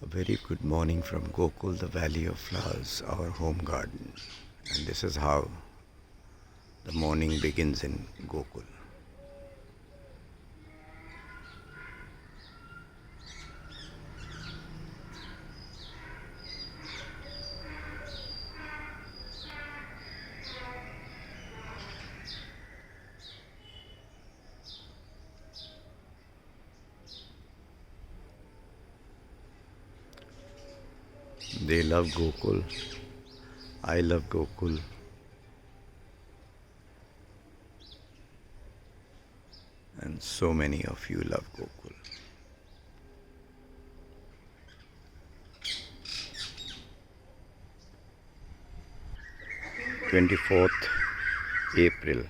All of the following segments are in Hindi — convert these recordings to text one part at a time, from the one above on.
A very good morning from Gokul, the Valley of Flowers, our home garden. And this is how the morning begins in Gokul. They love Gokul. I love Gokul. And so many of you love Gokul. April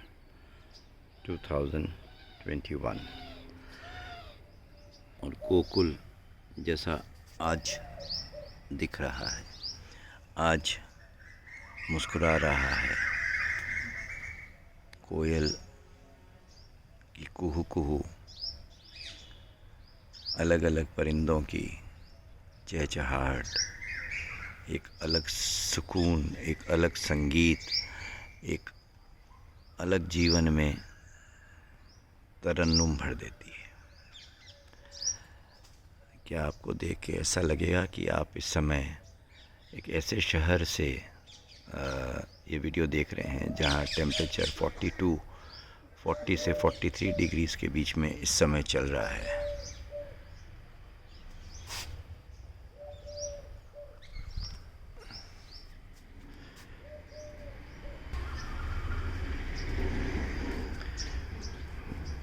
2021 और गोकुल जैसा आज दिख रहा है, आज मुस्कुरा रहा है। कोयल की कुहू कुहू, अलग अलग परिंदों की चहचहाहट, एक अलग सुकून, एक अलग संगीत, एक अलग जीवन में तरन्नुम भर देती है। क्या आपको देख के ऐसा लगेगा कि आप इस समय एक ऐसे शहर से ये वीडियो देख रहे हैं जहाँ टेम्परेचर 40 से 43 डिग्रीज़ के बीच में इस समय चल रहा है।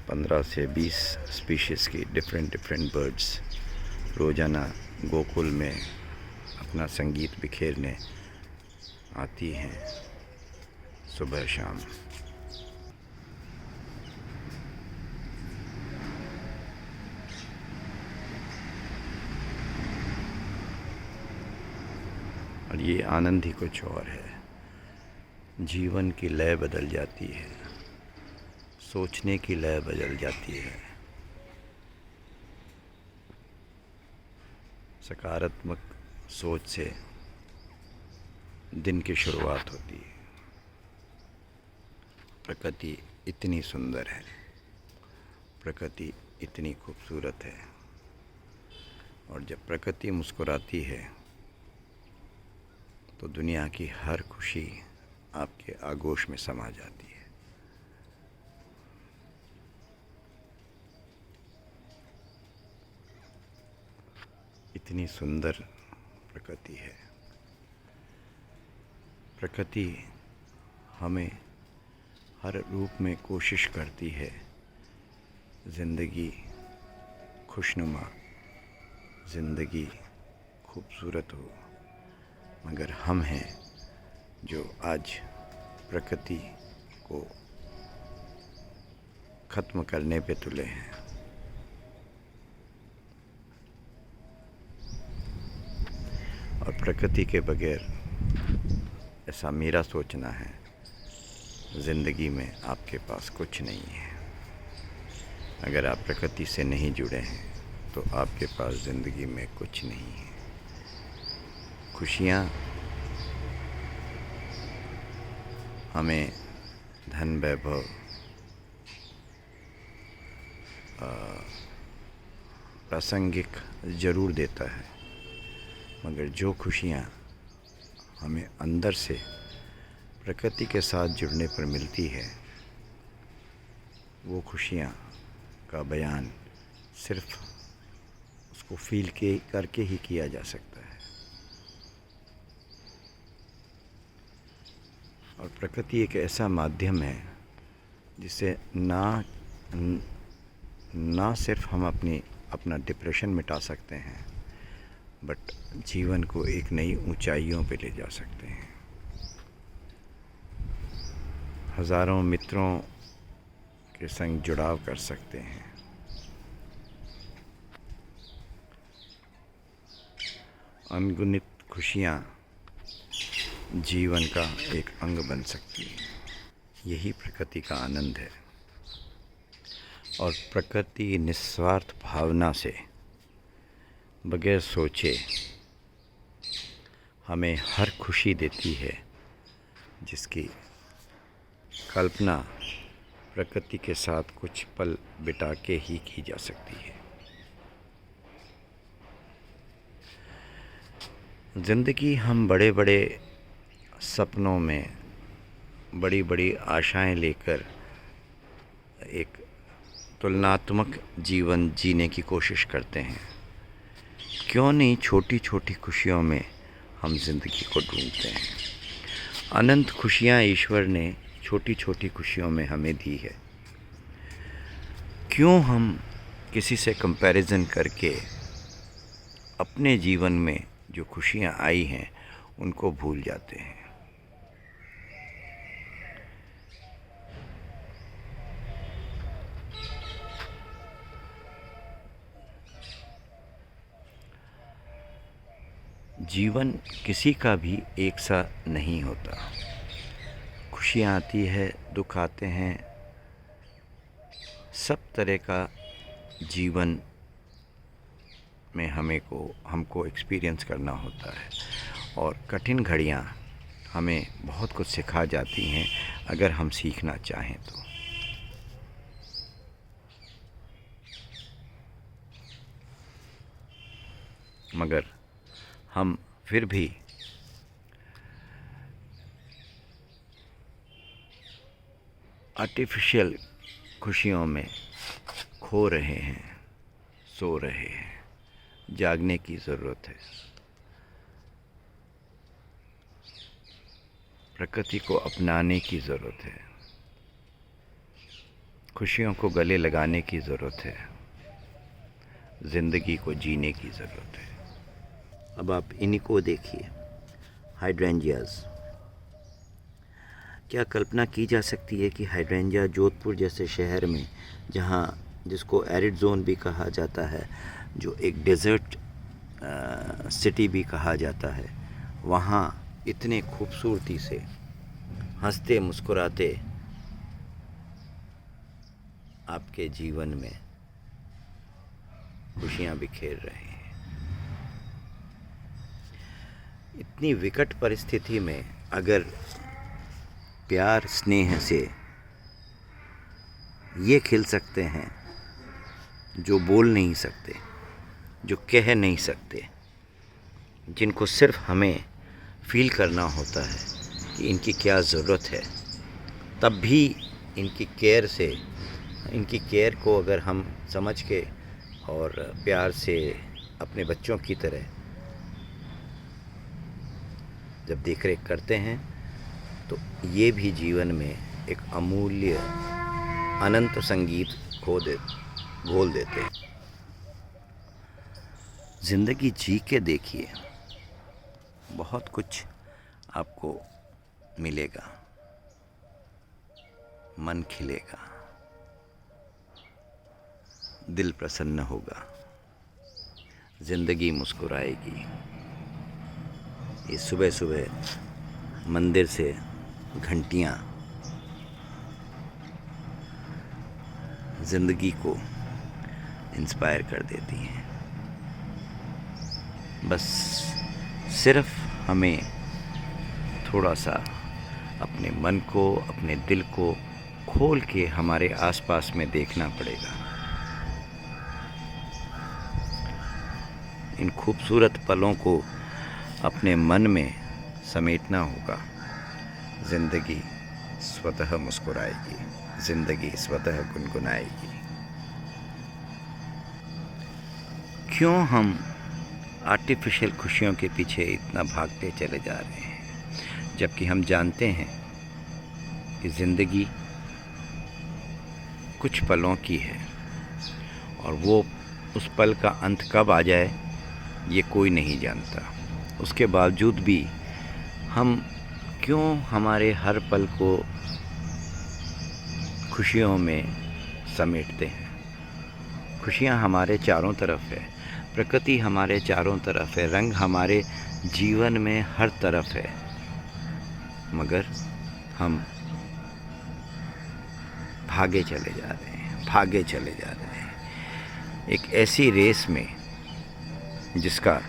पंद्रह से 20 स्पीशीज़ की डिफरेंट बर्ड्स रोज़ाना गोकुल में अपना संगीत बिखेरने आती हैं सुबह शाम। और ये आनंद ही कुछ और है। जीवन की लय बदल जाती है, सोचने की लय बदल जाती है, सकारात्मक सोच से दिन की शुरुआत होती है। प्रकृति इतनी सुंदर है, प्रकृति इतनी खूबसूरत है, और जब प्रकृति मुस्कुराती है तो दुनिया की हर खुशी आपके आगोश में समा जाती है। इतनी सुंदर प्रकृति है। प्रकृति हमें हर रूप में कोशिश करती है ज़िंदगी खुशनुमा, ज़िंदगी खूबसूरत हो, मगर हम हैं जो आज प्रकृति को ख़त्म करने पे तुले हैं। और प्रकृति के बगैर, ऐसा मेरा सोचना है, ज़िंदगी में आपके पास कुछ नहीं है। अगर आप प्रकृति से नहीं जुड़े हैं तो आपके पास ज़िंदगी में कुछ नहीं है। खुशियाँ हमें धन वैभव, प्रासंगिक ज़रूर देता है, मगर जो खुशियाँ हमें अंदर से प्रकृति के साथ जुड़ने पर मिलती है, वो खुशियाँ का बयान सिर्फ उसको फील करके ही किया जा सकता है। और प्रकृति एक ऐसा माध्यम है जिससे ना सिर्फ हम अपना डिप्रेशन मिटा सकते हैं, बट जीवन को एक नई ऊंचाइयों पे ले जा सकते हैं। हज़ारों मित्रों के संग जुड़ाव कर सकते हैं। अनगिनत खुशियाँ जीवन का एक अंग बन सकती हैं। यही प्रकृति का आनंद है। और प्रकृति निस्वार्थ भावना से बगैर सोचे हमें हर खुशी देती है, जिसकी कल्पना प्रकृति के साथ कुछ पल बिता के ही की जा सकती है। ज़िंदगी हम बड़े बड़े सपनों में बड़ी बड़ी आशाएं लेकर एक तुलनात्मक जीवन जीने की कोशिश करते हैं। क्यों नहीं छोटी छोटी खुशियों में हम ज़िंदगी को ढूंढते हैं। अनंत खुशियाँ ईश्वर ने छोटी छोटी खुशियों में हमें दी है। क्यों हम किसी से कंपैरिजन करके अपने जीवन में जो खुशियाँ आई हैं उनको भूल जाते हैं। जीवन किसी का भी एक सा नहीं होता। खुशियाँ आती है, दुख आते हैं, सब तरह का जीवन में हमको एक्सपीरियंस करना होता है। और कठिन घड़ियाँ हमें बहुत कुछ सिखा जाती हैं अगर हम सीखना चाहें तो। मगर हम फिर भी आर्टिफिशियल खुशियों में खो रहे हैं, सो रहे हैं। जागने की ज़रूरत है। प्रकृति को अपनाने की ज़रूरत है। खुशियों को गले लगाने की ज़रूरत है। ज़िंदगी को जीने की ज़रूरत है। अब आप इन्हीं को देखिए, हाइड्रेंजियाज़। क्या कल्पना की जा सकती है कि हाइड्रेंजिया जोधपुर जैसे शहर में, जिसको एरिड जोन भी कहा जाता है, जो एक डेज़र्ट सिटी भी कहा जाता है, वहाँ इतने खूबसूरती से हंसते मुस्कुराते आपके जीवन में खुशियाँ बिखेर रहे हैं। इतनी विकट परिस्थिति में अगर प्यार स्नेह से ये खिल सकते हैं जो बोल नहीं सकते, जो कह नहीं सकते, जिनको सिर्फ हमें फील करना होता है कि इनकी क्या ज़रूरत है, तब भी इनकी केयर को अगर हम समझ के और प्यार से अपने बच्चों की तरह जब देखरेख करते हैं, तो ये भी जीवन में एक अमूल्य अनंत संगीत घोल देते हैं। ज़िंदगी जी के देखिए, बहुत कुछ आपको मिलेगा। मन खिलेगा, दिल प्रसन्न होगा, ज़िंदगी मुस्कुराएगी। ये सुबह सुबह मंदिर से घंटियाँ ज़िंदगी को इंस्पायर कर देती हैं। बस सिर्फ हमें थोड़ा सा अपने मन को, अपने दिल को खोल के हमारे आसपास में देखना पड़ेगा। इन खूबसूरत पलों को अपने मन में समेटना होगा। ज़िंदगी स्वतः मुस्कुराएगी, ज़िंदगी स्वतः गुनगुनाएगी। क्यों हम आर्टिफिशियल खुशियों के पीछे इतना भागते चले जा रहे हैं, जबकि हम जानते हैं कि ज़िंदगी कुछ पलों की है और वो उस पल का अंत कब आ जाए ये कोई नहीं जानता। उसके बावजूद भी हम क्यों हमारे हर पल को खुशियों में समेटते हैं। खुशियाँ हमारे चारों तरफ है, प्रकृति हमारे चारों तरफ है, रंग हमारे जीवन में हर तरफ है, मगर हम भागे चले जा रहे हैं। एक ऐसी रेस में जिसका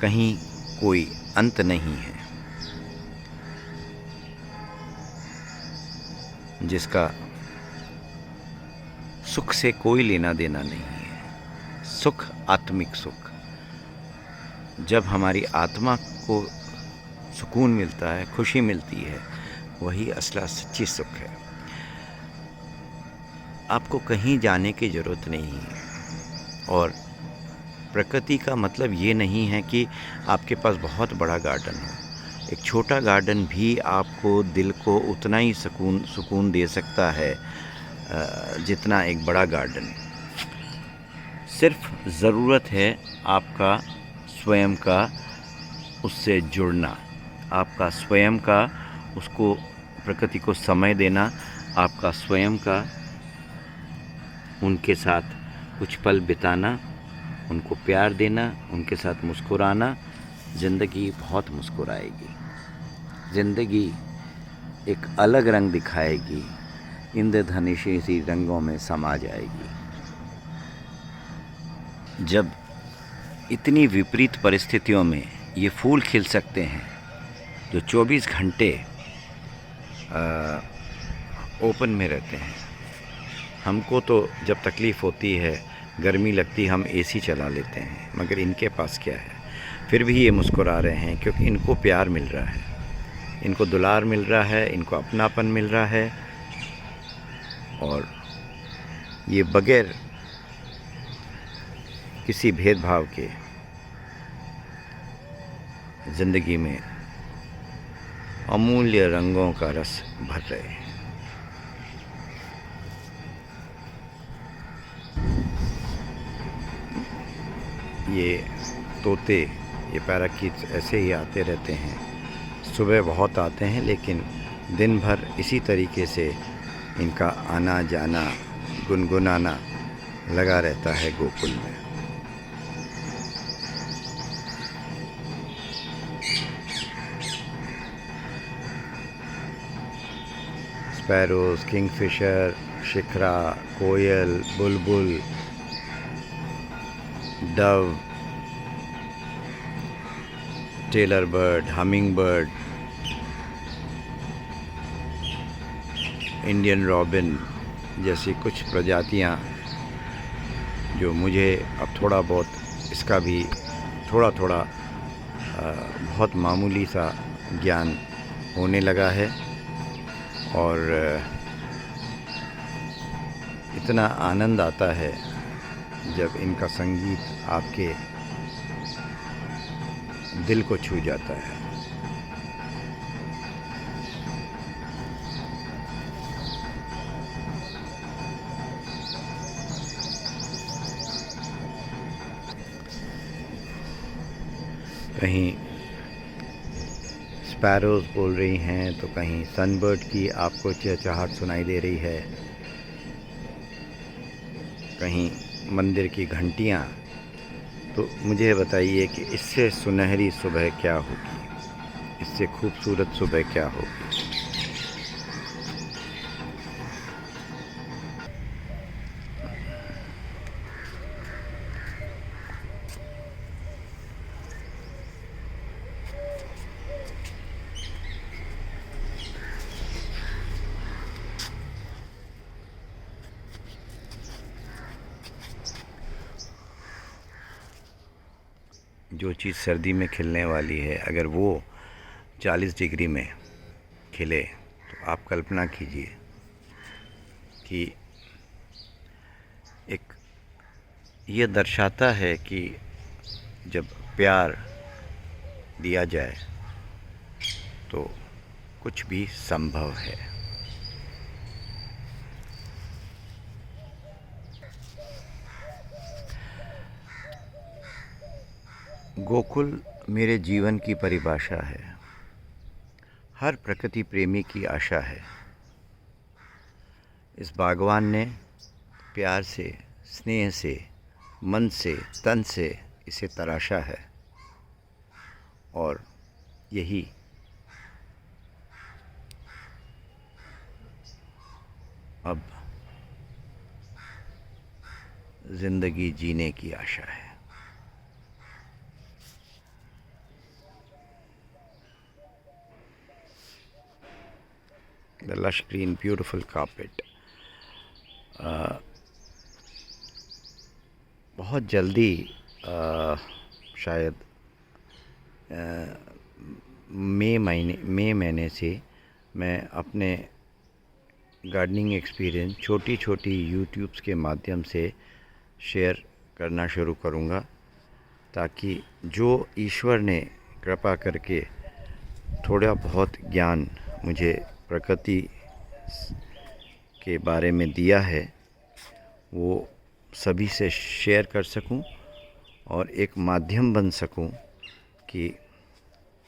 कहीं कोई अंत नहीं है, जिसका सुख से कोई लेना देना नहीं है। सुख आत्मिक सुख, जब हमारी आत्मा को सुकून मिलता है, खुशी मिलती है, वही असला सच्ची सुख है। आपको कहीं जाने की ज़रूरत नहीं है। और प्रकृति का मतलब ये नहीं है कि आपके पास बहुत बड़ा गार्डन हो। एक छोटा गार्डन भी आपको दिल को उतना ही सुकून दे सकता है जितना एक बड़ा गार्डन। सिर्फ ज़रूरत है आपका स्वयं का उससे जुड़ना, आपका स्वयं का उसको, प्रकृति को समय देना, आपका स्वयं का उनके साथ कुछ पल बिताना, उनको प्यार देना, उनके साथ मुस्कुराना। ज़िंदगी बहुत मुस्कुराएगी, ज़िंदगी एक अलग रंग दिखाएगी, इंद्रधनुषी सी रंगों में समा जाएगी। जब इतनी विपरीत परिस्थितियों में ये फूल खिल सकते हैं जो 24 घंटे ओपन में रहते हैं। हमको तो जब तकलीफ़ होती है, गर्मी लगती, हम एसी चला लेते हैं, मगर इनके पास क्या है? फिर भी ये मुस्कुरा रहे हैं क्योंकि इनको प्यार मिल रहा है, इनको दुलार मिल रहा है, इनको अपनापन मिल रहा है। और ये बगैर किसी भेदभाव के ज़िंदगी में अमूल्य रंगों का रस भर रहे हैं। ये तोते, ये पैराकीट्स ऐसे ही आते रहते हैं। सुबह बहुत आते हैं, लेकिन दिन भर इसी तरीके से इनका आना जाना, गुनगुनाना लगा रहता है गोकुल में। स्पैरोज, किंगफिशर, शिखरा, कोयल, बुलबुल, Dove, tailor bird, humming bird, Indian robin जैसी कुछ प्रजातियां, जो मुझे अब थोड़ा बहुत इसका भी थोड़ा थोड़ा बहुत मामूली सा ज्ञान होने लगा है। और इतना आनंद आता है जब इनका संगीत आपके दिल को छू जाता है। कहीं स्पैरोज़ बोल रही हैं तो कहीं सनबर्ड की आपको चहचहाट सुनाई दे रही है, कहीं मंदिर की घंटियाँ। तो मुझे बताइए कि इससे सुनहरी सुबह क्या होगी, इससे खूबसूरत सुबह क्या होगी। जो चीज़ सर्दी में खिलने वाली है, अगर वो 40 डिग्री में खिले तो आप कल्पना कीजिए कि एक ये दर्शाता है कि जब प्यार दिया जाए तो कुछ भी संभव है। गोकुल मेरे जीवन की परिभाषा है, हर प्रकृति प्रेमी की आशा है। इस बागवान ने प्यार से, स्नेह से, मन से, तन से इसे तराशा है। और यही अब ज़िंदगी जीने की आशा है। the lush green beautiful carpet. बहुत जल्दी शायद मई महीने से मैं अपने गार्डनिंग एक्सपीरियंस छोटी छोटी यूट्यूब्स के माध्यम से शेयर करना शुरू करूँगा, ताकि जो ईश्वर ने कृपा करके थोड़ा बहुत ज्ञान मुझे प्रकृति के बारे में दिया है वो सभी से शेयर कर सकूं और एक माध्यम बन सकूं कि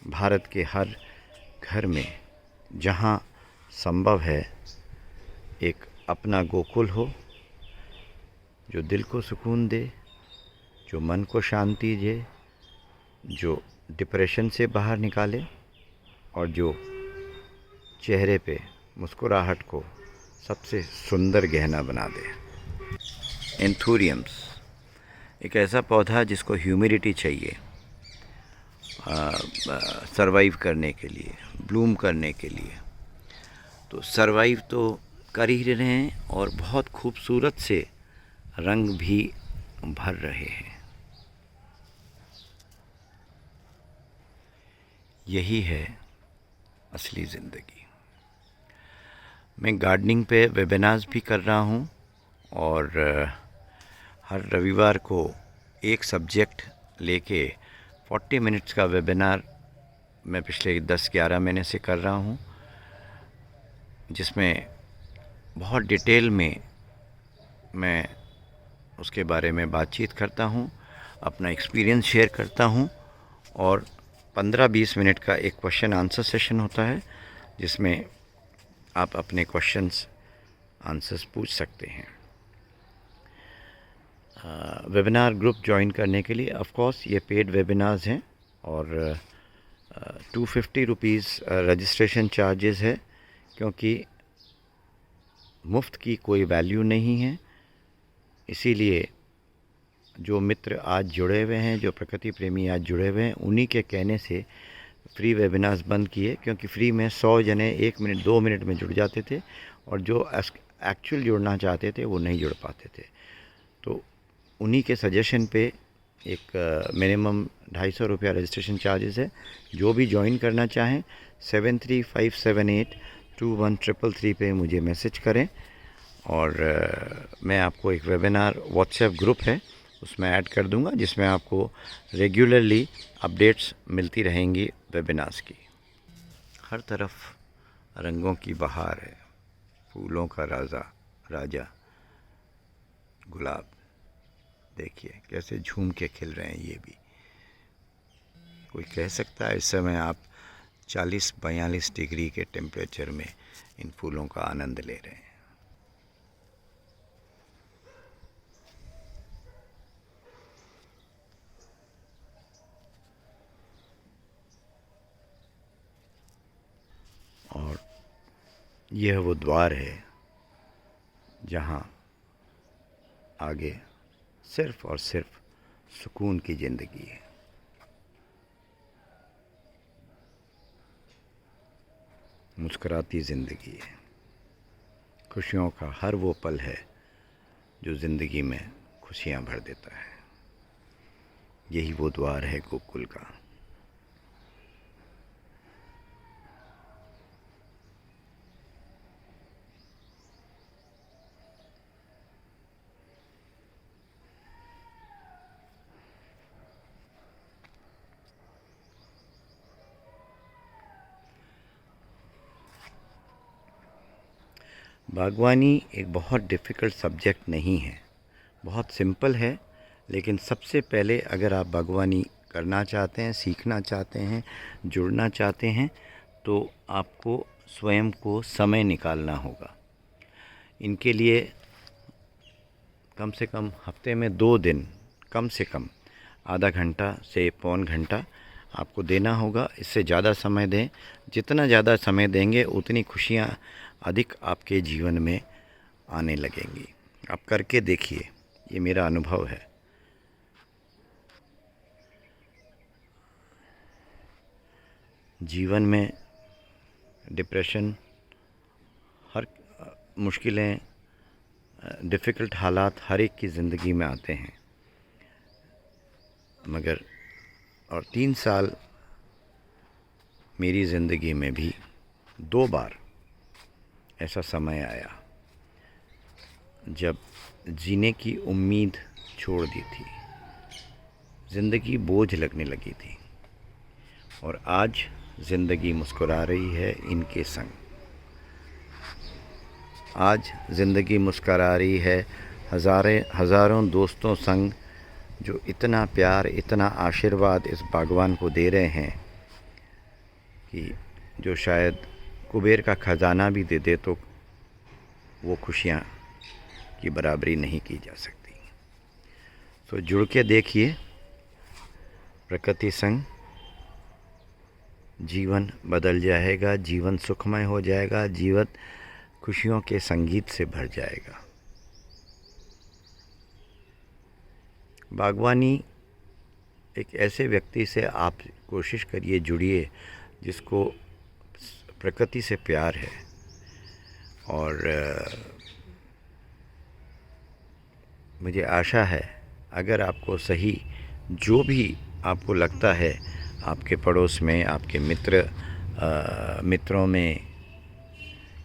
भारत के हर घर में जहां संभव है एक अपना गोकुल हो, जो दिल को सुकून दे, जो मन को शांति दे, जो डिप्रेशन से बाहर निकाले और जो चेहरे पे मुस्कुराहट को सबसे सुंदर गहना बना दे। एंथूरियम्स एक ऐसा पौधा जिसको ह्यूमिडिटी चाहिए सरवाइव करने के लिए, ब्लूम करने के लिए। तो सरवाइव तो कर ही रहे हैं और बहुत खूबसूरत से रंग भी भर रहे हैं। यही है असली ज़िंदगी। मैं गार्डनिंग पे वेबिनार्स भी कर रहा हूँ और हर रविवार को एक सब्जेक्ट लेके 40 मिनट्स का वेबिनार मैं पिछले 10-11 महीने से कर रहा हूँ, जिसमें बहुत डिटेल में मैं उसके बारे में बातचीत करता हूँ, अपना एक्सपीरियंस शेयर करता हूँ और 15-20 मिनट का एक क्वेश्चन आंसर सेशन होता है, जिसमें आप अपने क्वेश्चंस आंसर्स पूछ सकते हैं। वेबिनार ग्रुप ज्वाइन करने के लिए ऑफ कोर्स ये पेड वेबिनार्स हैं और 250 रुपीज़ रजिस्ट्रेशन चार्जेस है, क्योंकि मुफ्त की कोई वैल्यू नहीं है। इसीलिए जो मित्र आज जुड़े हुए हैं, जो प्रकृति प्रेमी आज जुड़े हुए हैं, उन्हीं के कहने से फ्री वेबिनार्स बंद किए, क्योंकि फ्री में 100 जने 1 मिनट 2 मिनट में जुड़ जाते थे और जो एक्चुअल जुड़ना चाहते थे वो नहीं जुड़ पाते थे। तो उन्हीं के सजेशन पे एक मिनिमम 250 रुपया रजिस्ट्रेशन चार्जेस है। जो भी ज्वाइन करना चाहें 7357821333 पे मुझे मैसेज करें और मैं आपको एक वेबिनार व्हाट्सएप ग्रुप है उसमें ऐड कर दूंगा, जिसमें आपको रेगुलरली अपडेट्स मिलती रहेंगी वेबिनार्स की। हर तरफ रंगों की बहार है, फूलों का राजा गुलाब। देखिए कैसे झूम के खिल रहे हैं ये भी। कोई कह सकता है इस समय आप 40-42 डिग्री के टेम्परेचर में इन फूलों का आनंद ले रहे हैं। और यह वो द्वार है जहाँ आगे सिर्फ और सिर्फ सुकून की ज़िंदगी है। मुस्कुराती ज़िंदगी है। खुशियों का हर वो पल है जो ज़िंदगी में खुशियाँ भर देता है। यही वो द्वार है गोकुल का। बागवानी एक बहुत डिफ़िकल्ट सब्जेक्ट नहीं है, बहुत सिंपल है। लेकिन सबसे पहले अगर आप बागवानी करना चाहते हैं, सीखना चाहते हैं, जुड़ना चाहते हैं, तो आपको स्वयं को समय निकालना होगा। इनके लिए कम से कम हफ्ते में 2 दिन कम से कम आधा घंटा से पौन घंटा आपको देना होगा। इससे ज़्यादा समय दें। जितना ज़्यादा समय देंगे उतनी खुशियाँ अधिक आपके जीवन में आने लगेंगी। आप करके देखिए, ये मेरा अनुभव है। जीवन में डिप्रेशन मुश्किलें, डिफ़िकल्ट हालात हर एक की ज़िंदगी में आते हैं, मगर और 3 साल मेरी ज़िंदगी में भी 2 बार ऐसा समय आया जब जीने की उम्मीद छोड़ दी थी, ज़िंदगी बोझ लगने लगी थी, और आज ज़िंदगी मुस्कुरा रही है इनके संग। आज ज़िंदगी मुस्कुरा रही है हज़ारों दोस्तों संग, जो इतना प्यार, इतना आशीर्वाद इस बागवान को दे रहे हैं कि जो शायद कुबेर का ख़जाना भी दे दे तो वो खुशियाँ की बराबरी नहीं की जा सकती। तो जुड़ के देखिए प्रकृति संग, जीवन बदल जाएगा, जीवन सुखमय हो जाएगा, जीवन खुशियों के संगीत से भर जाएगा। बागवानी एक ऐसे व्यक्ति से आप कोशिश करिए जुड़िए जिसको प्रकृति से प्यार है, और मुझे आशा है अगर आपको सही जो भी आपको लगता है आपके पड़ोस में, आपके मित्रों में,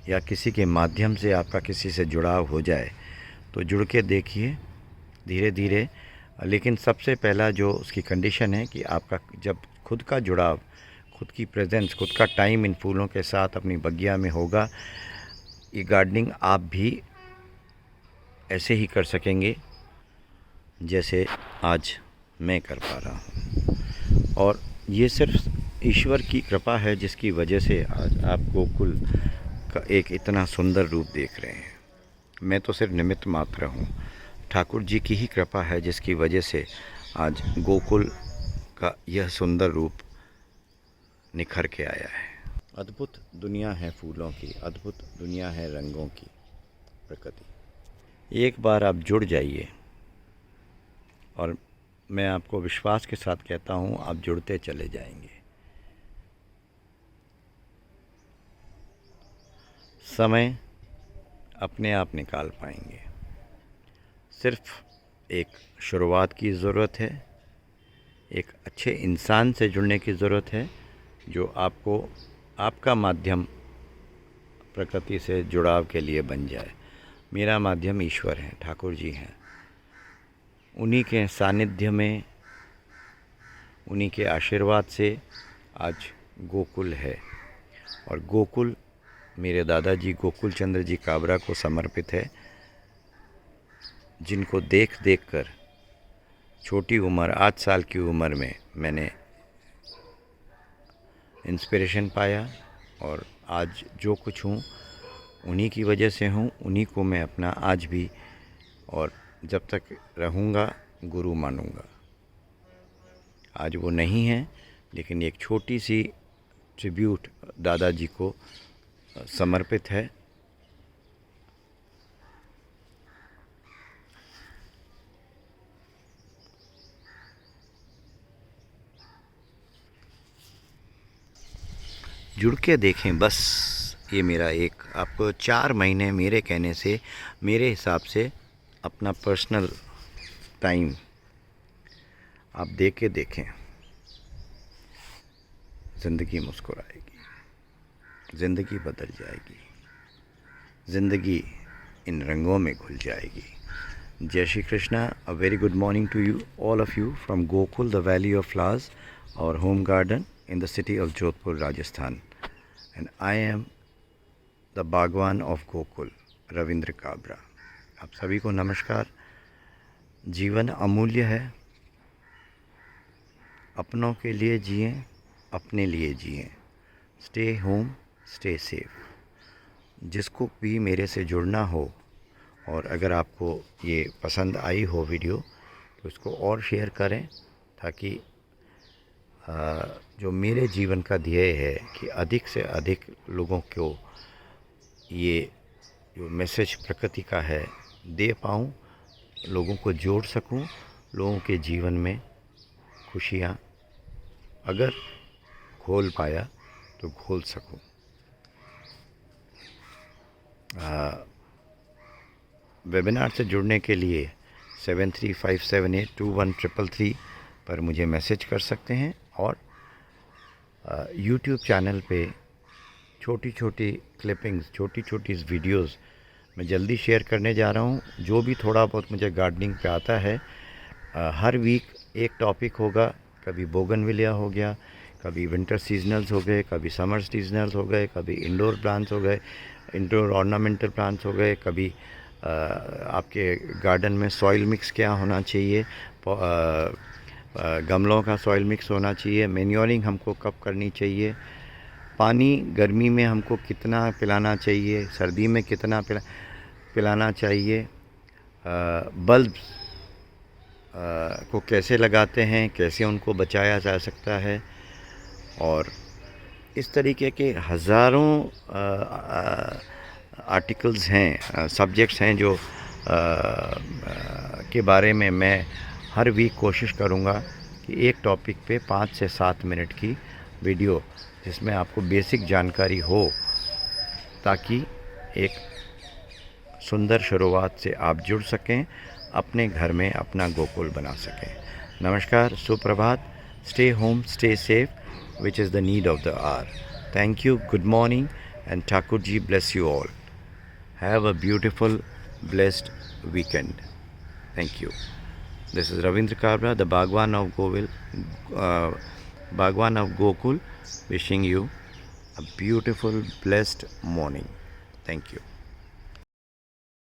या किसी के माध्यम से आपका किसी से जुड़ाव हो जाए तो जुड़ के देखिए धीरे धीरे। लेकिन सबसे पहला जो उसकी कंडीशन है कि आपका जब खुद का जुड़ाव, खुद की प्रेजेंस, खुद का टाइम इन फूलों के साथ अपनी बगिया में होगा, ये गार्डनिंग आप भी ऐसे ही कर सकेंगे जैसे आज मैं कर पा रहा हूँ। और ये सिर्फ ईश्वर की कृपा है जिसकी वजह से आज आप गोकुल का एक इतना सुंदर रूप देख रहे हैं। मैं तो सिर्फ निमित्त मात्र हूँ। ठाकुर जी की ही कृपा है जिसकी वजह से आज गोकुल का यह सुंदर रूप निखर के आया है। अद्भुत दुनिया है फूलों की, अद्भुत दुनिया है रंगों की प्रकृति। एक बार आप जुड़ जाइए, और मैं आपको विश्वास के साथ कहता हूँ आप जुड़ते चले जाएंगे। समय अपने आप निकाल पाएंगे। सिर्फ एक शुरुआत की ज़रूरत है, एक अच्छे इंसान से जुड़ने की ज़रूरत है जो आपको, आपका माध्यम प्रकृति से जुड़ाव के लिए बन जाए। मेरा माध्यम ईश्वर है, ठाकुर जी हैं। उन्हीं के सानिध्य में, उन्हीं के आशीर्वाद से आज गोकुल है, और गोकुल मेरे दादाजी गोकुल चंद्र जी काबरा को समर्पित है, जिनको देख देख कर छोटी उम्र, 8 साल की उम्र में मैंने इंस्पिरेशन पाया, और आज जो कुछ हूँ उन्हीं की वजह से हूँ। उन्हीं को मैं अपना आज भी और जब तक रहूँगा गुरु मानूँगा। आज वो नहीं है, लेकिन एक छोटी सी ट्रिब्यूट दादाजी को समर्पित है। जुड़ के देखें बस। ये मेरा एक आपको 4 महीने मेरे कहने से, मेरे हिसाब से अपना पर्सनल टाइम आप दे के देखें। ज़िंदगी मुस्कुराएगी, ज़िंदगी बदल जाएगी, ज़िंदगी इन रंगों में घुल जाएगी। जय Shri Krishna. A very good morning to you, all of you from Gokul, the Valley of Flowers, our home garden in the city of Jodhpur, Rajasthan. And I am the Bhagwan of Gokul, Ravindra Kabra. आप सभी को नमस्कार। जीवन अमूल्य है, अपनों के लिए जिएं, अपने लिए जिएं। Stay home, stay safe. जिसको भी मेरे से जुड़ना हो, और अगर आपको ये पसंद आई हो वीडियो तो इसको और शेयर करें, ताकि जो मेरे जीवन का ध्येय है कि अधिक से अधिक लोगों को ये जो मैसेज प्रकृति का है दे पाऊँ, लोगों को जोड़ सकूं, लोगों के जीवन में खुशियाँ अगर घोल पाया तो घोल सकूं। वेबिनार से जुड़ने के लिए 7357821333 पर मुझे मैसेज कर सकते हैं और यूट्यूब चैनल पे छोटी छोटी क्लिपिंग्स, छोटी छोटी वीडियोस मैं जल्दी शेयर करने जा रहा हूँ। जो भी थोड़ा बहुत मुझे गार्डनिंग पे आता है, हर वीक एक टॉपिक होगा। कभी बोगनविलिया हो गया, कभी विंटर सीजनल्स हो गए, कभी समर सीजनल्स हो गए, कभी इंडोर प्लांट्स हो गए, इंडोर ऑर्नामेंटल प्लांट्स हो गए, कभी आपके गार्डन में सॉइल मिक्स क्या होना चाहिए, गमलों का सॉइल मिक्स होना चाहिए, मैन्योरिंग हमको कब करनी चाहिए, पानी गर्मी में हमको कितना पिलाना चाहिए, सर्दी में कितना पिलाना चाहिए, बल्ब को कैसे लगाते हैं, कैसे उनको बचाया जा सकता है, और इस तरीके के हज़ारों आर्टिकल्स हैं, सब्जेक्ट्स हैं जो के बारे में मैं हर वीक कोशिश करूँगा कि एक टॉपिक पे 5 से 7 मिनट की वीडियो जिसमें आपको बेसिक जानकारी हो, ताकि एक सुंदर शुरुआत से आप जुड़ सकें, अपने घर में अपना गोकुल बना सकें। नमस्कार, सुप्रभात, stay home, stay safe, which is the need of the hour. Thank you, good morning, and Thakurji bless you all. Have a beautiful, blessed weekend. Thank you. This is Ravindra Kabra, the Bhagwan of Gokul, wishing you a beautiful, blessed morning. Thank you.